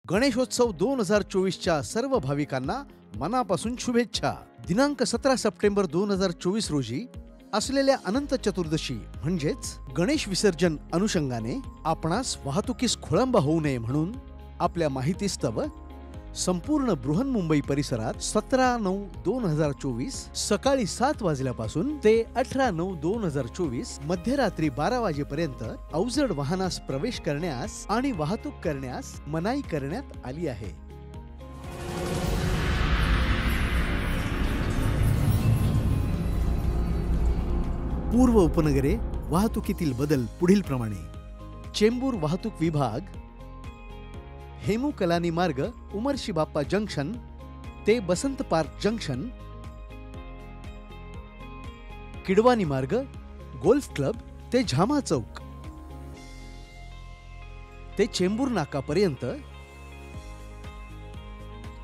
गणेशोत्सव 2024च्या सर्व भाविकांना मनापासून शुभेच्छा। दिनांक 17 सप्टेंबर 2024 रोजी असलेल्या अनंत चतुर्दशी म्हणजेच गणेश विसर्जन अनुषंगाने आपणास वाहतुकीस खोळंबा होऊ नये म्हणून आपल्या माहितीस्तव संपूर्ण बृहन्मुंबई परिसरात 17/9/2024 सकाळी 7 वाजल्यापासून ते 18/9/2024 मध्यरात्री 12 वाजेपर्यंत अवजड वाहनास प्रवेश करण्यास आणि वाहतूक करण्यास मनाई करण्यात आली आहे। पूर्व उपनगरे वाहतुकीतील बदल पुढील प्रमाणे। चेंबूर वाहतूक विभाग हेमू कलानी मार्ग उमर्शी बाप्पा जंक्शन ते बसंत पार्क जंक्शन, किडवानी मार्ग गोल्फ क्लब ते झामा चौक ते चेंबूर नाका पर्यंत।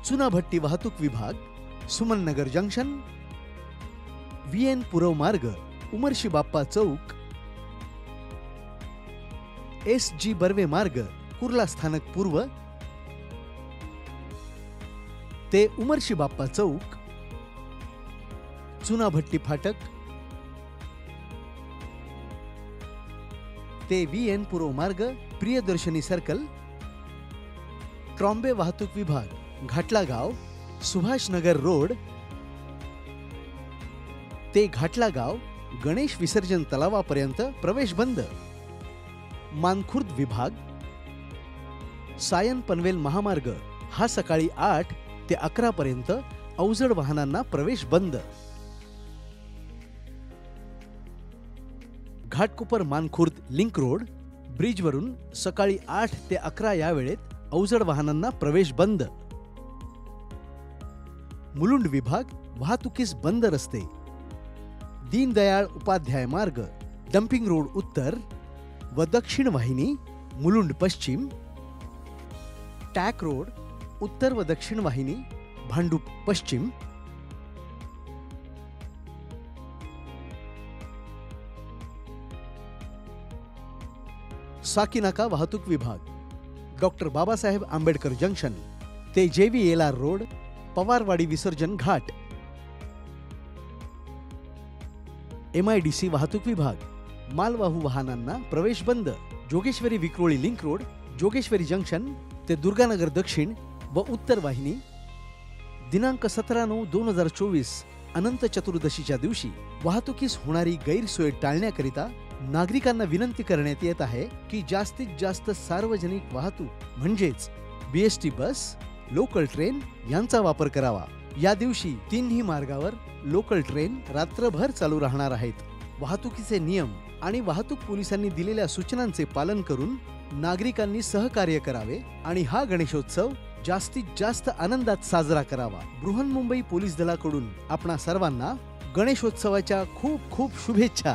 चुनाभट्टी वाहतूक विभाग सुमन नगर जंक्शन, VN पुरव मार्ग उमर्शी बाप्पा चौक, SG बर्वे मार्ग कुर्ला स्थानक पूर्व ते उमर्शी बाप्पा चौक, चुनाभट्टी फाटक ते VN पुरव मार्ग प्रियदर्शनी सर्कल। ट्रॉम्बे वाहतूक विभाग घाटला गाव सुभाष नगर रोड ते घाटला गाव गणेश विसर्जन तलावापर्यंत प्रवेश बंद। मानखुर्द विभाग सायन पनवेल महामार्ग हा सकाळी 8 ते 11 पर्यंत अवजड वाहनांना प्रवेश बंद। घाटकोपर मानखुर्द लिंक रोड ब्रिजवरून सकाळी 8 ते 11 या वेळेत अवजड वाहनांना प्रवेश बंद। मुलुंड विभाग वाहतुकीस बंद रस्ते। दीनदयाळ उपाध्याय मार्ग डंपिंग रोड उत्तर व दक्षिण वाहिनी मुलुंड पश्चिम, टॅक रोड उत्तर व दक्षिण वाहिनी भांडूप पश्चिम, साकीनाका वाहतूक विभाग डॉक्टर बाबासाहेब आंबेडकर जंक्शन ते JVLR रोड पवारवाडी विसर्जन घाट। MIDC वाहतूक विभाग मालवाहू वाहनांना प्रवेश बंद। Jogeshwari Vikhroli link road Jogeshwari junction ते दुर्गानगर दक्षिण व उत्तर वाहिनी। दिनांक 17/9/2024 अनंत चतुर्दशीच्या दिवशी वाहतुकीस होणारी गैरसोय टाळण्याकरिता नागरिकांना विनंती करण्यात येत आहे की जास्तीत जास्त सार्वजनिक वाहतूक म्हणजेच BST बस, लोकल ट्रेन यांचा वापर करावा। या दिवशी तिन्ही मार्गावर लोकल ट्रेन रात्रभर चालू राहणार आहेत। वाहतुकीचे नियम आणि वाहतूक पोलिसांनी दिलेल्या सूचनांचे पालन करून नागरिकांनी सहकार्य करावे आणि हा गणेशोत्सव जास्तीत जास्त आनंदात साजरा करावा। बृहन्मुंबई पोलीस दलाकडून आपणा सर्वांना गणेशोत्सवाच्या खूप खूप शुभेच्छा।